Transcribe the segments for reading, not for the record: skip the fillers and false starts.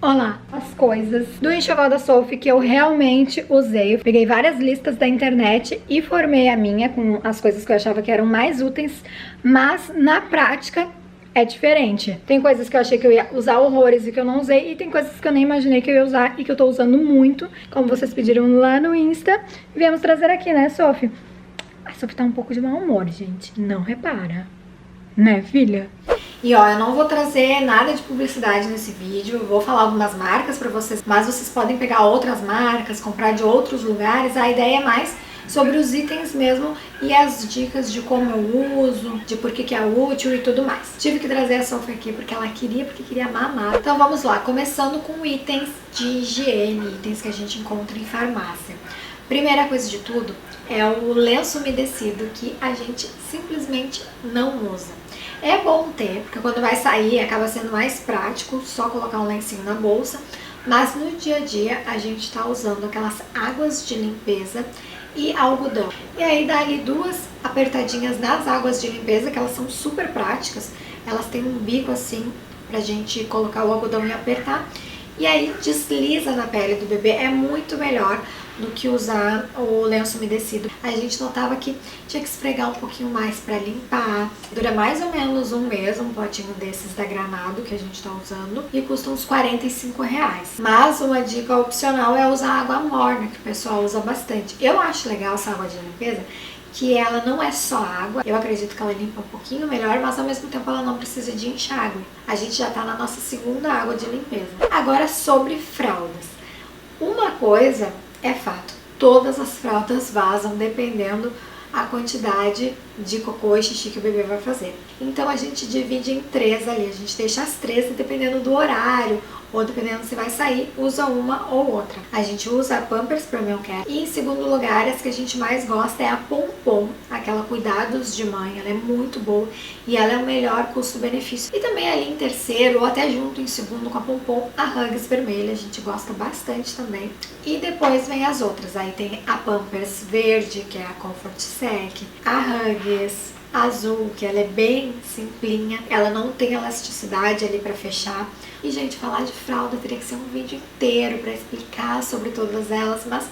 Olá, as coisas do enxoval da Sophie que eu realmente usei. Eu peguei várias listas da internet e formei a minha com as coisas que eu achava que eram mais úteis, mas na prática é diferente. Tem coisas que eu achei que eu ia usar horrores e que eu não usei, e tem coisas que eu nem imaginei que eu ia usar e que eu tô usando muito, como vocês pediram lá no Insta. Viemos trazer aqui, né, Sophie? A Sophie tá um pouco de mau humor, gente. Não repara. Né, filha? E ó, eu não vou trazer nada de publicidade nesse vídeo, eu vou falar algumas marcas pra vocês, mas vocês podem pegar outras marcas, comprar de outros lugares. A ideia é mais sobre os itens mesmo e as dicas de como eu uso, de por que é útil e tudo mais. Tive que trazer a Sophie aqui porque ela queria mamar. Então vamos lá, começando com itens de higiene, itens que a gente encontra em farmácia. Primeira coisa de tudo é o lenço umedecido, que a gente simplesmente não usa. É bom ter, porque quando vai sair acaba sendo mais prático só colocar um lencinho na bolsa, mas no dia a dia a gente tá usando aquelas águas de limpeza e algodão. E aí dá ali duas apertadinhas nas águas de limpeza, que elas são super práticas, elas têm um bico assim pra gente colocar o algodão e apertar, e aí desliza na pele do bebê, é muito melhor do que usar o lenço umedecido. A gente notava que tinha que esfregar um pouquinho mais pra limpar. Dura mais ou menos um mês, um potinho desses da Granado que a gente tá usando, e custa uns R$45. Mas uma dica opcional é usar água morna, que o pessoal usa bastante. Eu acho legal essa água de limpeza, que ela não é só água. Eu acredito que ela limpa um pouquinho melhor, mas ao mesmo tempo ela não precisa de enxágue. A gente já tá na nossa segunda água de limpeza. Agora sobre fraldas. Uma coisa é fato, todas as fraldas vazam dependendo a quantidade de cocô e xixi que o bebê vai fazer. Então a gente divide em três ali, a gente deixa as três e dependendo do horário ou dependendo se vai sair, usa uma ou outra. A gente usa a Pampers Premium Care e em segundo lugar, as que a gente mais gosta é a Pompom, aquela Cuidados de Mãe, ela é muito boa e ela é o melhor custo-benefício. E também ali em terceiro ou até junto em segundo com a Pompom, a Huggies vermelha, a gente gosta bastante também. E depois vem as outras, aí tem a Pampers verde, que é a Comfort Sec, a Huggies azul, que ela é bem simplinha, ela não tem elasticidade ali pra fechar. E gente, falar de fralda teria que ser um vídeo inteiro pra explicar sobre todas elas, mas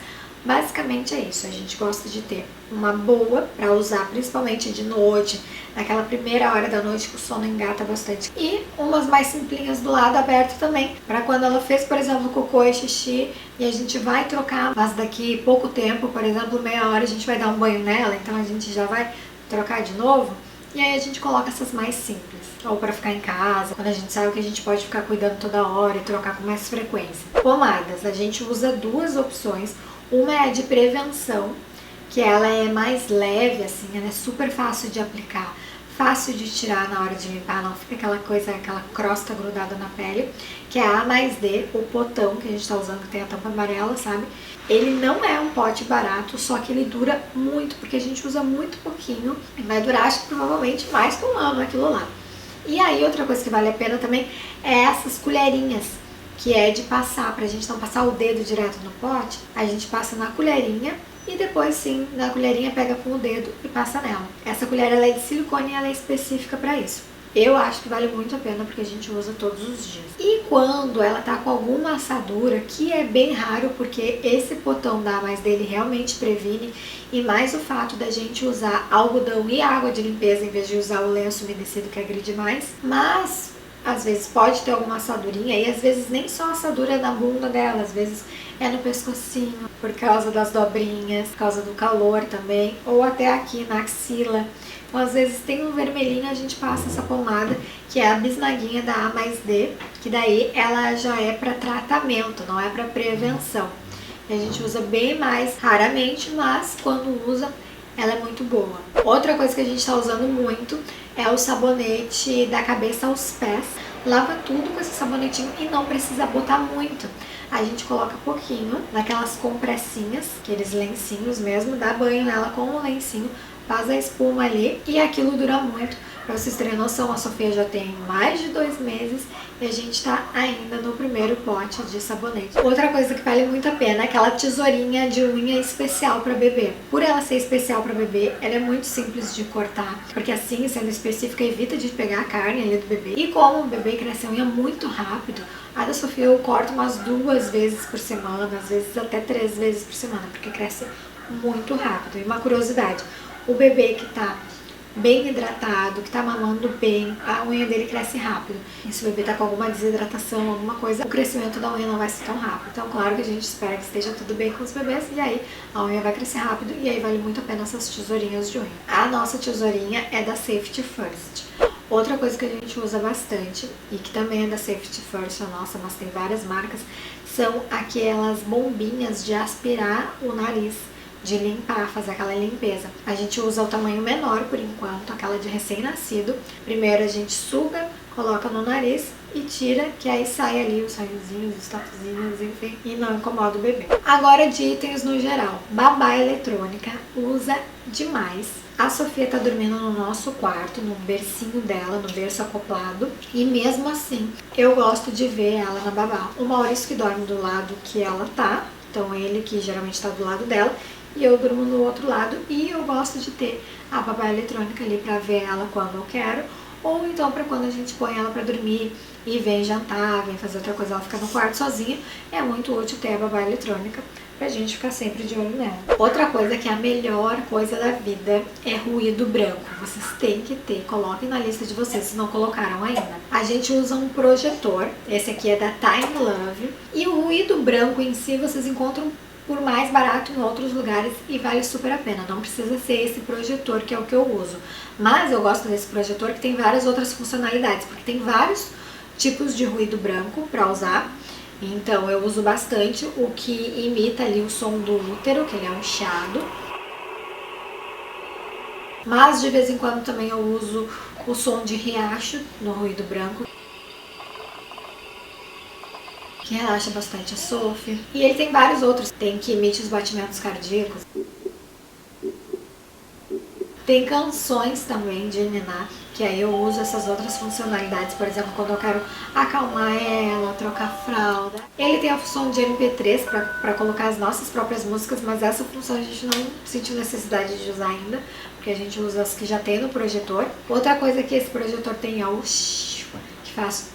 basicamente é isso. A gente gosta de ter uma boa pra usar principalmente de noite, naquela primeira hora da noite que o sono engata bastante, e umas mais simplinhas do lado aberto também, pra quando ela fez, por exemplo, cocô e xixi e a gente vai trocar, mas daqui pouco tempo, por exemplo, meia hora, a gente vai dar um banho nela, então a gente já vai trocar de novo, e aí a gente coloca essas mais simples, ou para ficar em casa, quando a gente sabe que a gente pode ficar cuidando toda hora e trocar com mais frequência. Pomadas, a gente usa duas opções, uma é a de prevenção, que ela é mais leve, assim, ela é super fácil de aplicar, fácil de tirar na hora de limpar, não fica aquela coisa, aquela crosta grudada na pele, que é a A+D, o potão que a gente tá usando, que tem a tampa amarela, sabe? Ele não é um pote barato, só que ele dura muito, porque a gente usa muito pouquinho, e vai durar, acho que provavelmente mais que um ano aquilo lá. E aí outra coisa que vale a pena também é essas colherinhas, que é de passar, pra gente não passar o dedo direto no pote, a gente passa na colherinha, e depois sim, na colherinha pega com o dedo e passa nela. Essa colher ela é de silicone e ela é específica para isso. Eu acho que vale muito a pena porque a gente usa todos os dias. E quando ela tá com alguma assadura, que é bem raro porque esse potão da A+D dele realmente previne, e mais o fato da gente usar algodão e água de limpeza em vez de usar o lenço umedecido, que agride mais, mas às vezes pode ter alguma assadurinha e às vezes nem só assadura na bunda dela, às vezes é no pescocinho, por causa das dobrinhas, por causa do calor também, ou até aqui na axila. Então às vezes tem um vermelhinho, a gente passa essa pomada, que é a bisnaguinha da A+D, que daí ela já é para tratamento, não é para prevenção. E a gente usa bem mais raramente, mas quando usa, ela é muito boa. Outra coisa que a gente está usando muito é o sabonete da cabeça aos pés. Lava tudo com esse sabonetinho e não precisa botar muito. A gente coloca pouquinho naquelas compressinhas, aqueles lencinhos mesmo, dá banho nela com o lencinho, faz a espuma ali e aquilo dura muito, Pra vocês terem noção, a Sofia já tem mais de 2 meses e a gente tá ainda no primeiro pote de sabonete. Outra coisa que vale muito a pena é aquela tesourinha de unha especial pra bebê. Por ela ser especial pra bebê, ela é muito simples de cortar, porque assim, sendo específica, evita de pegar a carne ali do bebê. E como o bebê cresce a unha muito rápido, a da Sofia eu corto umas 2 vezes por semana, às vezes até 3 vezes por semana, porque cresce muito rápido. E uma curiosidade, o bebê que tá bem hidratado, que tá mamando bem, a unha dele cresce rápido. E se o bebê tá com alguma desidratação, alguma coisa, o crescimento da unha não vai ser tão rápido. Então, claro que a gente espera que esteja tudo bem com os bebês e aí a unha vai crescer rápido e aí vale muito a pena essas tesourinhas de unha. A nossa tesourinha é da Safety First. Outra coisa que a gente usa bastante e que também é da Safety First, a nossa, mas tem várias marcas, são aquelas bombinhas de aspirar o nariz, de limpar, fazer aquela limpeza. A gente usa o tamanho menor por enquanto, aquela de recém-nascido. Primeiro a gente suga, coloca no nariz e tira, que aí sai ali os raiozinhos, os tatuzinhos, enfim, e não incomoda o bebê. Agora de itens no geral, babá eletrônica, usa demais. A Sofia tá dormindo no nosso quarto, no bercinho dela, no berço acoplado, e mesmo assim eu gosto de ver ela na babá. O Maurício que dorme do lado que ela tá, então ele que geralmente tá do lado dela, e eu durmo no outro lado, e eu gosto de ter a babá eletrônica ali pra ver ela quando eu quero, ou então pra quando a gente põe ela pra dormir e vem jantar, vem fazer outra coisa, ela fica no quarto sozinha, é muito útil ter a babá eletrônica pra gente ficar sempre de olho nela. Outra coisa que é a melhor coisa da vida é ruído branco. Vocês têm que ter, coloquem na lista de vocês se não colocaram ainda. A gente usa um projetor, esse aqui é da Time Love, e o ruído branco em si vocês encontram por mais barato em outros lugares e vale super a pena. Não precisa ser esse projetor que é o que eu uso, mas eu gosto desse projetor que tem várias outras funcionalidades, porque tem vários tipos de ruído branco para usar. Então eu uso bastante o que imita ali o som do útero, que ele é um chiado. Mas de vez em quando também eu uso o som de riacho no ruído branco, que relaxa bastante a Sophie. E ele tem vários outros. Tem que emite os batimentos cardíacos. Tem canções também de ninar, que aí eu uso essas outras funcionalidades, por exemplo, quando eu quero acalmar ela, trocar fralda. Ele tem a função de MP3 para colocar as nossas próprias músicas, mas essa função a gente não sentiu necessidade de usar ainda, porque a gente usa as que já tem no projetor. Outra coisa que esse projetor tem é o que faz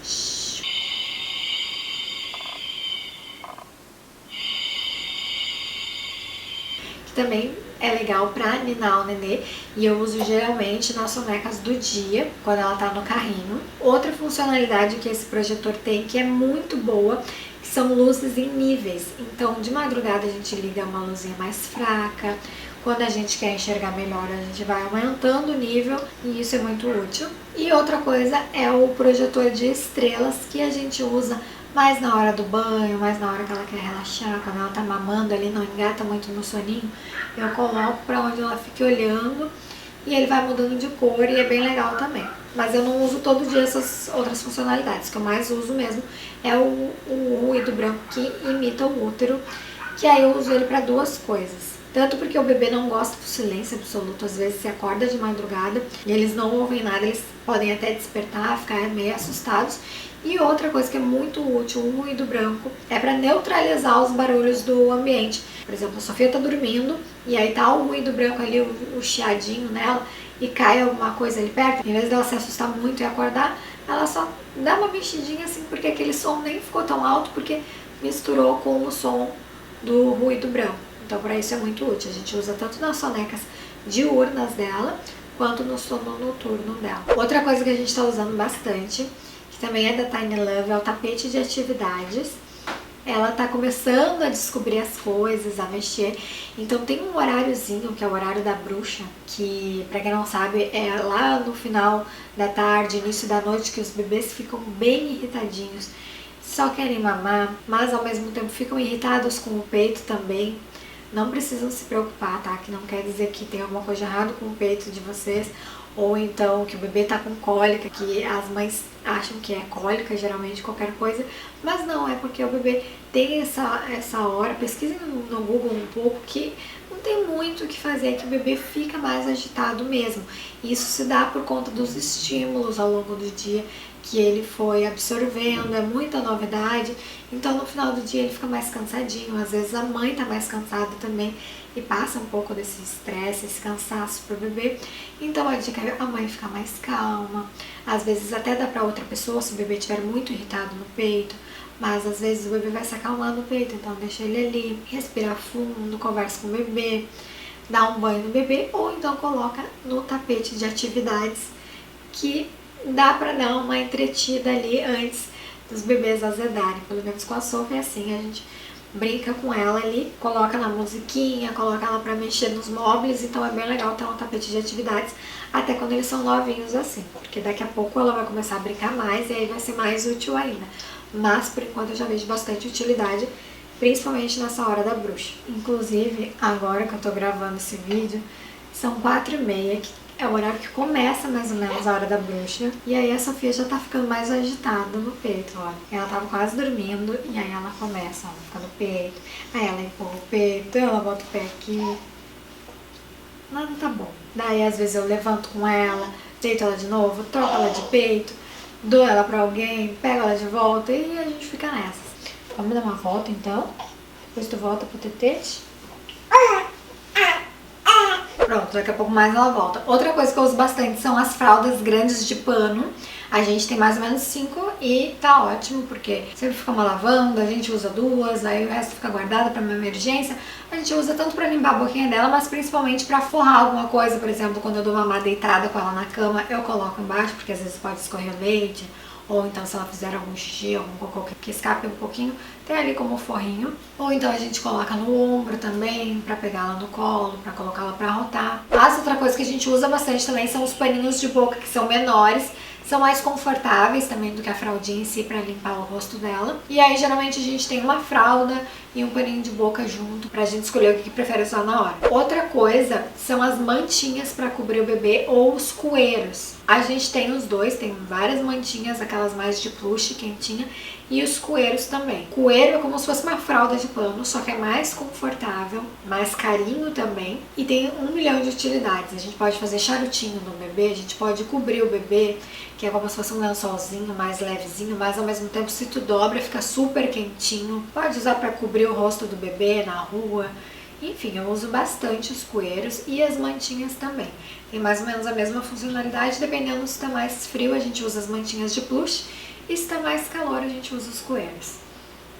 também é legal pra ninar o nenê, e eu uso geralmente nas sonecas do dia, quando ela tá no carrinho. Outra funcionalidade que esse projetor tem, que é muito boa, são luzes em níveis. Então de madrugada a gente liga uma luzinha mais fraca, quando a gente quer enxergar melhor a gente vai aumentando o nível, e isso é muito útil. E outra coisa é o projetor de estrelas, que a gente usa mais na hora do banho, mais na hora que ela quer relaxar, quando ela tá mamando ali, não engata muito no soninho, eu coloco pra onde ela fique olhando e ele vai mudando de cor e é bem legal também. Mas eu não uso todo dia essas outras funcionalidades, que eu mais uso mesmo é o ruído branco que imita o útero, que aí eu uso ele pra duas coisas. Tanto porque o bebê não gosta do silêncio absoluto, às vezes se acorda de madrugada e eles não ouvem nada, eles podem até despertar, ficar meio assustados. E outra coisa que é muito útil, o ruído branco, é para neutralizar os barulhos do ambiente. Por exemplo, a Sofia tá dormindo e aí tá o ruído branco ali, o chiadinho nela, e cai alguma coisa ali perto. Em vez dela se assustar muito e acordar, ela só dá uma mexidinha assim, porque aquele som nem ficou tão alto, porque misturou com o som do ruído branco. Então para isso é muito útil. A gente usa tanto nas sonecas diurnas dela, quanto no sono noturno dela. Outra coisa que a gente tá usando bastante, que também é da Tiny Love, é o tapete de atividades. Ela tá começando a descobrir as coisas, a mexer. Então tem um horáriozinho, que é o horário da bruxa, que, pra quem não sabe, é lá no final da tarde, início da noite, que os bebês ficam bem irritadinhos. Só querem mamar, mas ao mesmo tempo ficam irritados com o peito também. Não precisam se preocupar, tá? Que não quer dizer que tem alguma coisa errada com o peito de vocês, ou então que o bebê tá com cólica, que as mães acham que é cólica, geralmente qualquer coisa, mas não, é porque o bebê tem essa hora, pesquisem no Google um pouco, que não tem muito o que fazer, que o bebê fica mais agitado mesmo. Isso se dá por conta dos estímulos ao longo do dia que ele foi absorvendo, é muita novidade, então no final do dia ele fica mais cansadinho, às vezes a mãe tá mais cansada também e passa um pouco desse estresse, esse cansaço pro bebê, então a dica é a mãe ficar mais calma, às vezes até dá pra outra pessoa se o bebê estiver muito irritado no peito, mas às vezes o bebê vai se acalmar no peito, então deixa ele ali, respira fundo, conversa com o bebê, dá um banho no bebê ou então coloca no tapete de atividades que dá pra dar uma entretida ali antes dos bebês azedarem. Pelo menos com a Sophie é assim, a gente brinca com ela ali, coloca na musiquinha, coloca ela pra mexer nos móveis, então é bem legal ter um tapete de atividades até quando eles são novinhos assim, porque daqui a pouco ela vai começar a brincar mais e aí vai ser mais útil ainda. Mas por enquanto eu já vejo bastante utilidade, principalmente nessa hora da bruxa. Inclusive, agora que eu tô gravando esse vídeo, são 4h30, que é o horário que começa mais ou menos a hora da bruxa. E aí a Sofia já tá ficando mais agitada no peito, olha. Ela tava quase dormindo e aí ela começa, ó, ficar no peito. Aí ela empurra o peito, ela bota o pé aqui. Nada tá bom. Daí às vezes eu levanto com ela, deito ela de novo, troco ela de peito, dou ela pra alguém, pego ela de volta e a gente fica nessas. Vamos dar uma volta então? Depois tu volta pro tetete. Pronto, daqui a pouco mais ela volta. Outra coisa que eu uso bastante são as fraldas grandes de pano. A gente tem mais ou menos 5 e tá ótimo, porque sempre fica uma lavanda, a gente usa 2, aí o resto fica guardado pra uma emergência. A gente usa tanto pra limpar a boquinha dela, mas principalmente pra forrar alguma coisa. Por exemplo, quando eu dou mamar deitada com ela na cama, eu coloco embaixo, porque às vezes pode escorrer leite. Ou então se ela fizer algum xixi, algum cocô que escape um pouquinho, tem ali como forrinho. Ou então a gente coloca no ombro também, pra pegar ela no colo, pra colocar ela pra rotar. Mas outra coisa que a gente usa bastante também são os paninhos de boca, que são menores. São mais confortáveis também do que a fraldinha em si pra limpar o rosto dela. E aí geralmente a gente tem uma fralda e um paninho de boca junto pra gente escolher o que prefere usar na hora. Outra coisa são as mantinhas pra cobrir o bebê ou os coeiros. A gente tem os dois, tem várias mantinhas, aquelas mais de plush, quentinha, e os coeiros também. Coeiro é como se fosse uma fralda de pano, só que é mais confortável, mais carinho também, e tem 1 milhão de utilidades. A gente pode fazer charutinho no bebê, a gente pode cobrir o bebê, que é como se fosse um lençolzinho mais levezinho, mas ao mesmo tempo se tu dobra fica super quentinho. Pode usar para cobrir o rosto do bebê na rua. Enfim, eu uso bastante os coeiros e as mantinhas também. Tem mais ou menos a mesma funcionalidade, dependendo se está mais frio a gente usa as mantinhas de plush e se está mais calor a gente usa os coeiros.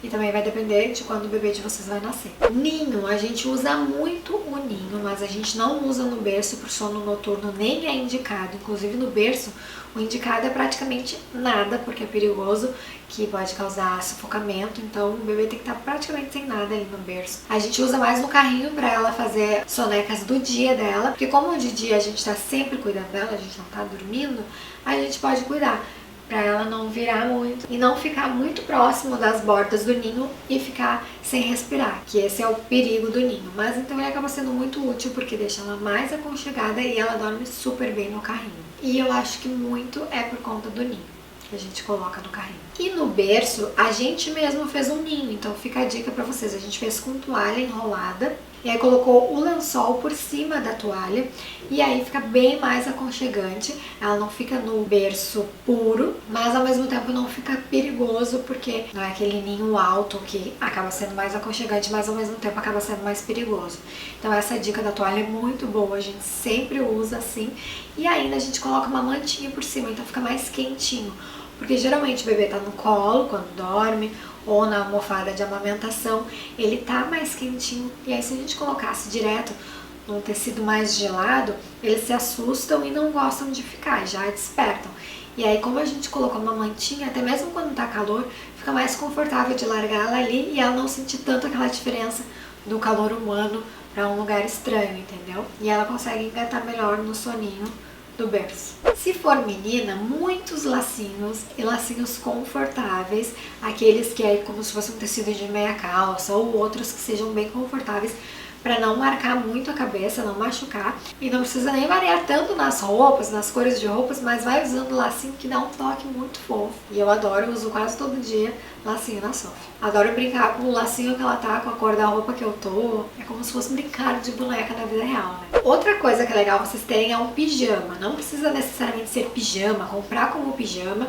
E também vai depender de quando o bebê de vocês vai nascer. Ninho, a gente usa muito o ninho, mas a gente não usa no berço pro sono noturno, nem é indicado. Inclusive no berço, o indicado é praticamente nada, porque é perigoso, que pode causar sufocamento, então o bebê tem que estar praticamente sem nada ali no berço. A gente usa mais no carrinho pra ela fazer sonecas do dia dela, porque como de dia a gente tá sempre cuidando dela, a gente não tá dormindo, a gente pode cuidar pra ela não virar muito e não ficar muito próximo das bordas do ninho e ficar sem respirar, que esse é o perigo do ninho. Mas então ele acaba sendo muito útil porque deixa ela mais aconchegada e ela dorme super bem no carrinho. E eu acho que muito é por conta do ninho que a gente coloca no carrinho. E no berço, a gente mesmo fez um ninho, então fica a dica pra vocês. A gente fez com toalha enrolada e aí colocou o lençol por cima da toalha e aí fica bem mais aconchegante. Ela não fica no berço puro, mas ao mesmo tempo não fica perigoso, porque não é aquele ninho alto que acaba sendo mais aconchegante, mas ao mesmo tempo acaba sendo mais perigoso. Então essa dica da toalha é muito boa, a gente sempre usa assim. E ainda a gente coloca uma mantinha por cima, então fica mais quentinho. Porque geralmente o bebê tá no colo quando dorme, ou na almofada de amamentação, ele tá mais quentinho. E aí se a gente colocasse direto num tecido mais gelado, eles se assustam e não gostam de ficar, já despertam. E aí como a gente colocou uma mantinha, até mesmo quando tá calor, fica mais confortável de largar ela ali e ela não sentir tanto aquela diferença do calor humano para um lugar estranho, entendeu? E ela consegue engatar melhor no soninho do berço. Se for menina, muitos lacinhos e lacinhos confortáveis, aqueles que é como se fosse um tecido de meia calça ou outros que sejam bem confortáveis para não marcar muito a cabeça, não machucar. E não precisa nem variar tanto nas roupas, nas cores de roupas, mas vai usando lacinho que dá um toque muito fofo. E eu adoro, uso quase todo dia lacinho na Sophie. Adoro brincar com o lacinho que ela tá, com a cor da roupa que eu tô. É como se fosse brincar de boneca na vida real, né? Outra coisa que é legal vocês terem é um pijama. Não precisa necessariamente ser pijama, comprar como pijama,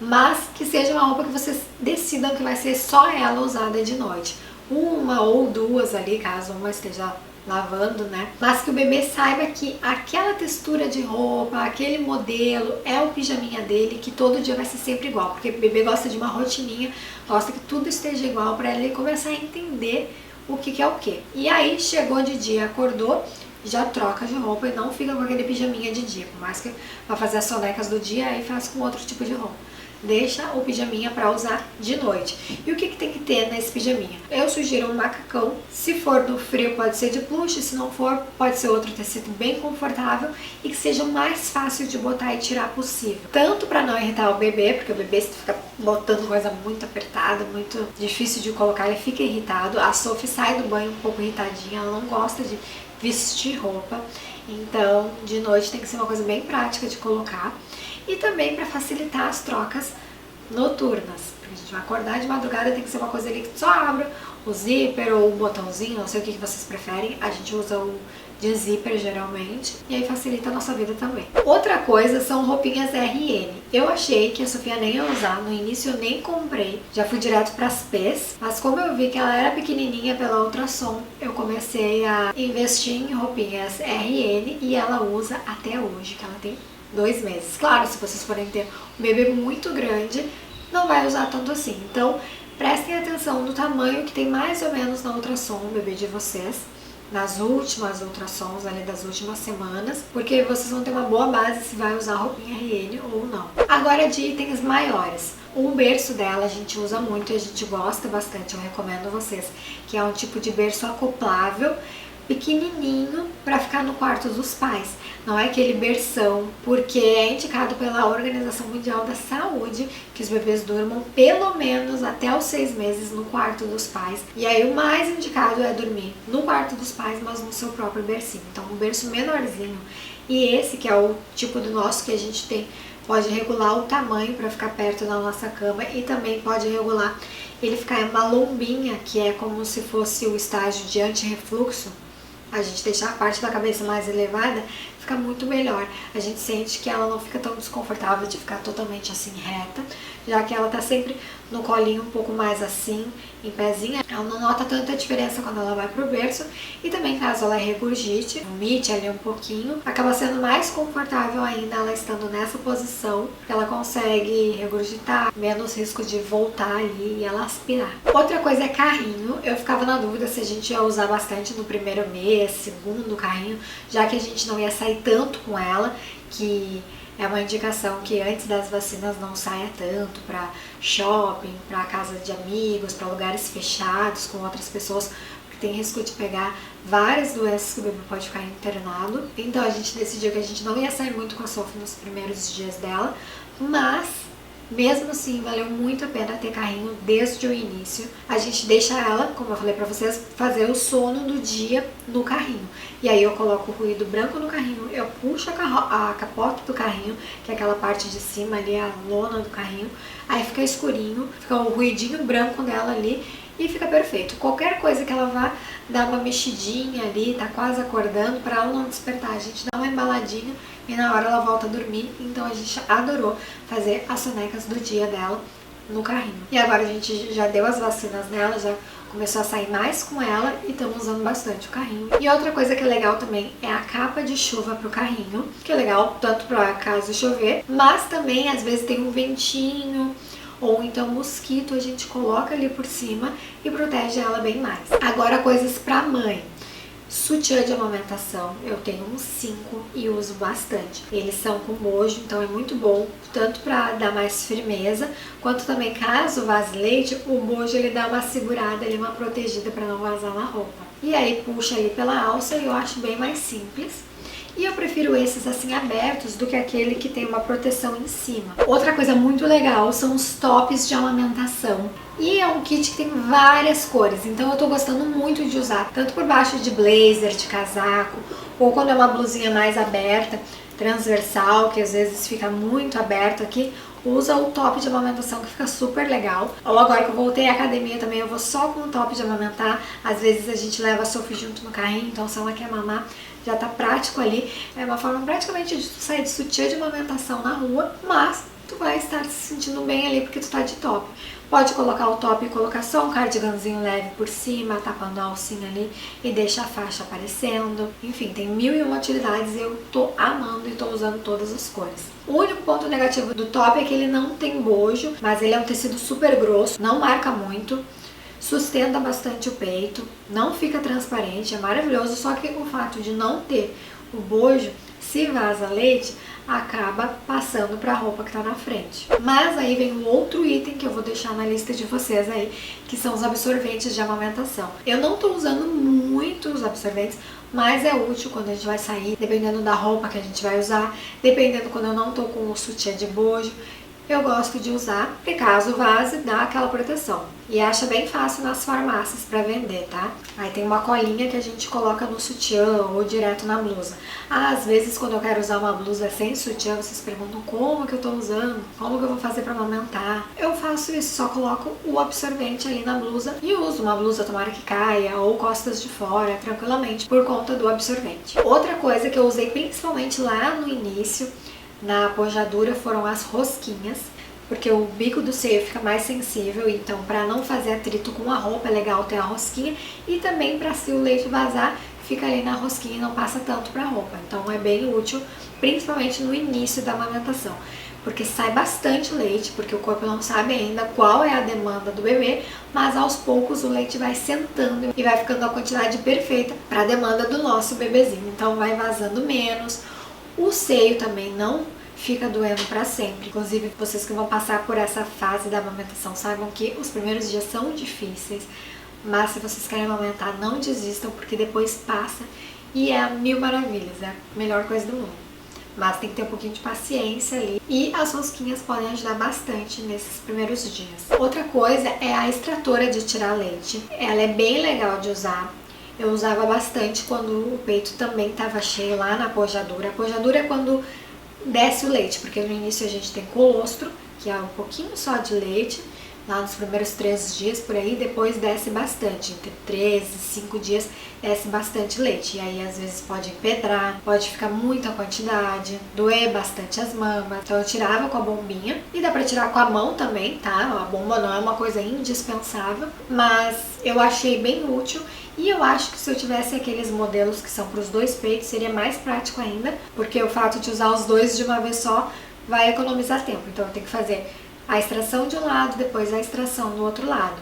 mas que seja uma roupa que vocês decidam que vai ser só ela usada de noite. Uma ou duas ali, caso uma esteja lavando, né? Mas que o bebê saiba que aquela textura de roupa, aquele modelo é o pijaminha dele, que todo dia vai ser sempre igual, porque o bebê gosta de uma rotininha, gosta que tudo esteja igual para ele começar a entender o que é o que. E aí chegou de dia, acordou, já troca de roupa e não fica com aquele pijaminha de dia, por mais que vá fazer as sonecas do dia, aí faz com outro tipo de roupa. Deixa o pijaminha para usar de noite. E o que tem que ter nesse pijaminha? Eu sugiro um macacão. Se for no frio pode ser de plush, se não for pode ser outro tecido bem confortável e que seja o mais fácil de botar e tirar possível. Tanto para não irritar o bebê, porque o bebê se fica botando coisa muito apertada, muito difícil de colocar, ele fica irritado. A Sophie sai do banho um pouco irritadinha, ela não gosta de vestir roupa. Então de noite tem que ser uma coisa bem prática de colocar. E também para facilitar as trocas noturnas, porque a gente vai acordar de madrugada, tem que ser uma coisa ali que só abra o zíper ou o botãozinho, não sei o que vocês preferem, a gente usa o de zíper geralmente, e aí facilita a nossa vida também. Outra coisa são roupinhas RN. Eu achei que a Sofia nem ia usar, no início eu nem comprei, já fui direto para as P's, mas como eu vi que ela era pequenininha pela ultrassom, eu comecei a investir em roupinhas RN e ela usa até hoje, que ela tem 2 meses. Claro, se vocês forem ter um bebê muito grande, não vai usar tanto assim. Então, prestem atenção no tamanho que tem mais ou menos na ultrassom o bebê de vocês, nas últimas ultrassons ali das últimas semanas, porque vocês vão ter uma boa base se vai usar roupinha RN ou não. Agora de itens maiores. O berço dela a gente usa muito e a gente gosta bastante, eu recomendo vocês, que é um tipo de berço acoplável, pequenininho, para ficar no quarto dos pais. Não é aquele berção, porque é indicado pela Organização Mundial da Saúde que os bebês durmam pelo menos até os 6 meses no quarto dos pais. E aí o mais indicado é dormir no quarto dos pais, mas no seu próprio bercinho. Então um berço menorzinho. E esse que é o tipo do nosso que a gente tem, pode regular o tamanho para ficar perto da nossa cama e também pode regular ele ficar em uma lombinha, que é como se fosse o estágio de anti-refluxo. A gente deixar a parte da cabeça mais elevada, fica muito melhor. A gente sente que ela não fica tão desconfortável de ficar totalmente assim reta, já que ela tá sempre no colinho um pouco mais assim, em pezinha. Ela não nota tanta diferença quando ela vai pro berço. E também caso ela regurgite, vomite ali um pouquinho, acaba sendo mais confortável ainda ela estando nessa posição, que ela consegue regurgitar, menos risco de voltar ali e ela aspirar. Outra coisa é carrinho. Eu ficava na dúvida se a gente ia usar bastante no primeiro mês, segundo carrinho, já que a gente não ia sair tanto com ela, que é uma indicação que antes das vacinas não saia tanto para shopping, para casa de amigos, para lugares fechados com outras pessoas, porque tem risco de pegar várias doenças que o bebê pode ficar internado. Então a gente decidiu que a gente não ia sair muito com a Sophie nos primeiros dias dela, mas mesmo assim, valeu muito a pena ter carrinho desde o início. A gente deixa ela, como eu falei pra vocês, fazer o sono do dia no carrinho. E aí eu coloco o ruído branco no carrinho, eu puxo a capota do carrinho, que é aquela parte de cima ali, a lona do carrinho. Aí fica escurinho, fica o ruidinho branco dela ali e fica perfeito. Qualquer coisa que ela vá dar uma mexidinha ali, tá quase acordando, pra ela não despertar, a gente dá uma embaladinha e na hora ela volta a dormir. Então a gente adorou fazer as sonecas do dia dela no carrinho. E agora a gente já deu as vacinas nela, já começou a sair mais com ela e estamos usando bastante o carrinho. E outra coisa que é legal também é a capa de chuva pro carrinho, que é legal tanto para caso chover, mas também às vezes tem um ventinho ou então mosquito, a gente coloca ali por cima e protege ela bem mais. Agora coisas pra mãe. Sutiã de amamentação, eu tenho uns 5 e uso bastante. Eles são com bojo, então é muito bom, tanto para dar mais firmeza, quanto também caso vaze leite, o bojo ele dá uma segurada, ele uma protegida para não vazar na roupa. E aí puxa ali pela alça e eu acho bem mais simples. E eu prefiro esses assim abertos do que aquele que tem uma proteção em cima. Outra coisa muito legal são os tops de amamentação. E é um kit que tem várias cores, então eu tô gostando muito de usar, tanto por baixo de blazer, de casaco, ou quando é uma blusinha mais aberta, transversal, que às vezes fica muito aberto aqui, usa o top de amamentação que fica super legal. Ou agora que eu voltei à academia também, eu vou só com o top de amamentar. Às vezes a gente leva a Sophie junto no carrinho, então se ela quer mamar, já tá prático ali. É uma forma praticamente de sair de sutiã de amamentação na rua, mas tu vai estar se sentindo bem ali porque tu tá de top. Pode colocar o top e colocar só um cardiganzinho leve por cima, tapando a alcinha ali e deixa a faixa aparecendo. Enfim, tem 1001 utilidades e eu tô amando e tô usando todas as cores. O único ponto negativo do top é que ele não tem bojo, mas ele é um tecido super grosso, não marca muito, sustenta bastante o peito, não fica transparente, é maravilhoso, só que o fato de não ter o bojo, se vaza leite, acaba passando para a roupa que está na frente. Mas aí vem um outro item que eu vou deixar na lista de vocês aí, que são os absorventes de amamentação. Eu não estou usando muito os absorventes, mas é útil quando a gente vai sair, dependendo da roupa que a gente vai usar, dependendo quando eu não estou com o sutiã de bojo. Eu gosto de usar, porque caso vaze, dá aquela proteção. E acha bem fácil nas farmácias para vender, tá? Aí tem uma colinha que a gente coloca no sutiã ou direto na blusa. Às vezes, quando eu quero usar uma blusa sem sutiã, vocês perguntam como que eu tô usando, como que eu vou fazer para amamentar. Eu faço isso, só coloco o absorvente ali na blusa e uso uma blusa, tomara que caia, ou costas de fora, tranquilamente, por conta do absorvente. Outra coisa que eu usei principalmente lá no início, na pojadura, foram as rosquinhas, porque o bico do seio fica mais sensível, então para não fazer atrito com a roupa é legal ter a rosquinha, e também para se o leite vazar, fica ali na rosquinha e não passa tanto para a roupa. Então é bem útil, principalmente no início da amamentação, porque sai bastante leite, porque o corpo não sabe ainda qual é a demanda do bebê, mas aos poucos o leite vai sentando e vai ficando a quantidade perfeita para a demanda do nosso bebezinho, então vai vazando menos. O seio também não fica doendo para sempre. Inclusive, vocês que vão passar por essa fase da amamentação saibam que os primeiros dias são difíceis, mas se vocês querem amamentar, não desistam, porque depois passa e é mil maravilhas, é a melhor coisa do mundo. Mas tem que ter um pouquinho de paciência ali. E as rosquinhas podem ajudar bastante nesses primeiros dias. Outra coisa é a extratora de tirar leite. Ela é bem legal de usar. Eu usava bastante quando o peito também estava cheio lá na pojadura. A pojadura é quando desce o leite, porque no início a gente tem colostro, que é um pouquinho só de leite, lá nos primeiros 3 dias por aí, depois desce bastante, entre 3 e 5 dias desce bastante leite, e aí às vezes pode empedrar, pode ficar muita quantidade, doer bastante as mamas, então eu tirava com a bombinha, e dá pra tirar com a mão também, tá? A bomba não é uma coisa indispensável, mas eu achei bem útil, e eu acho que se eu tivesse aqueles modelos que são para os 2 peitos, seria mais prático ainda, porque o fato de usar os dois de uma vez só vai economizar tempo, então eu tenho que fazer a extração de um lado, depois a extração do outro lado.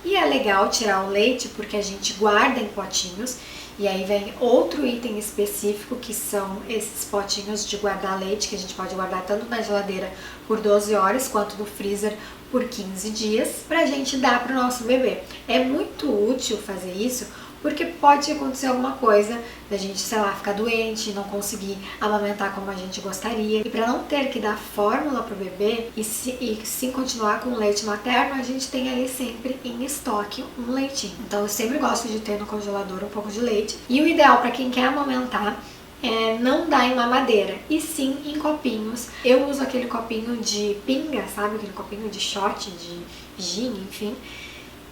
E é legal tirar o leite porque a gente guarda em potinhos, e aí vem outro item específico que são esses potinhos de guardar leite, que a gente pode guardar tanto na geladeira por 12 horas quanto no freezer por 15 dias, pra gente dar pro nosso bebê. É muito útil fazer isso porque pode acontecer alguma coisa da gente, sei lá, ficar doente, não conseguir amamentar como a gente gostaria. E para não ter que dar fórmula pro bebê e sim continuar com o leite materno, a gente tem ali sempre em estoque um leitinho. Então eu sempre gosto de ter no congelador um pouco de leite. E o ideal para quem quer amamentar é não dar em mamadeira, e sim em copinhos. Eu uso aquele copinho de pinga, sabe? Aquele copinho de shot, de gin, enfim,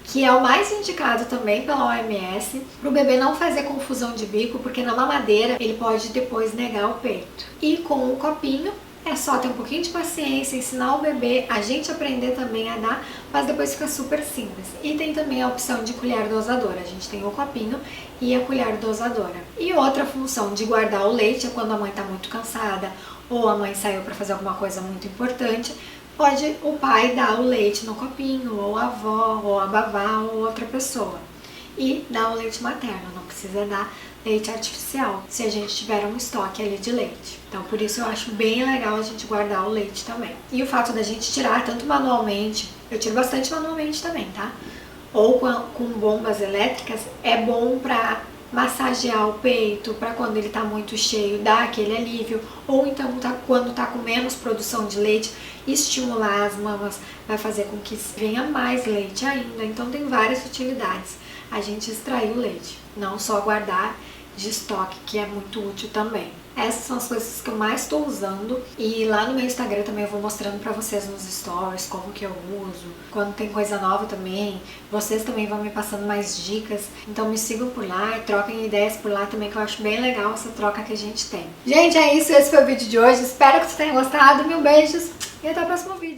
que é o mais indicado também pela OMS, para o bebê não fazer confusão de bico, porque na mamadeira ele pode depois negar o peito. E com o copinho é só ter um pouquinho de paciência, ensinar o bebê, a gente aprender também a dar, mas depois fica super simples. E tem também a opção de colher dosadora, a gente tem o copinho e a colher dosadora. E outra função de guardar o leite é quando a mãe está muito cansada ou a mãe saiu para fazer alguma coisa muito importante, pode o pai dar o leite no copinho, ou a avó, ou a babá, ou outra pessoa. E dar o leite materno, não precisa dar leite artificial, se a gente tiver um estoque ali de leite. Então por isso eu acho bem legal a gente guardar o leite também. E o fato da gente tirar tanto manualmente, eu tiro bastante manualmente também, tá? Ou com bombas elétricas, é bom pra massagear o peito para quando ele tá muito cheio, dar aquele alívio, ou então quando tá com menos produção de leite, estimular as mamas, vai fazer com que venha mais leite ainda. Então tem várias utilidades a gente extrair o leite, não só guardar de estoque, que é muito útil também. Essas são as coisas que eu mais estou usando, e lá no meu Instagram também eu vou mostrando pra vocês nos stories como que eu uso, quando tem coisa nova também, vocês também vão me passando mais dicas, então me sigam por lá e troquem ideias por lá também, que eu acho bem legal essa troca que a gente tem. Gente, é isso, esse foi o vídeo de hoje, espero que vocês tenham gostado, mil beijos e até o próximo vídeo.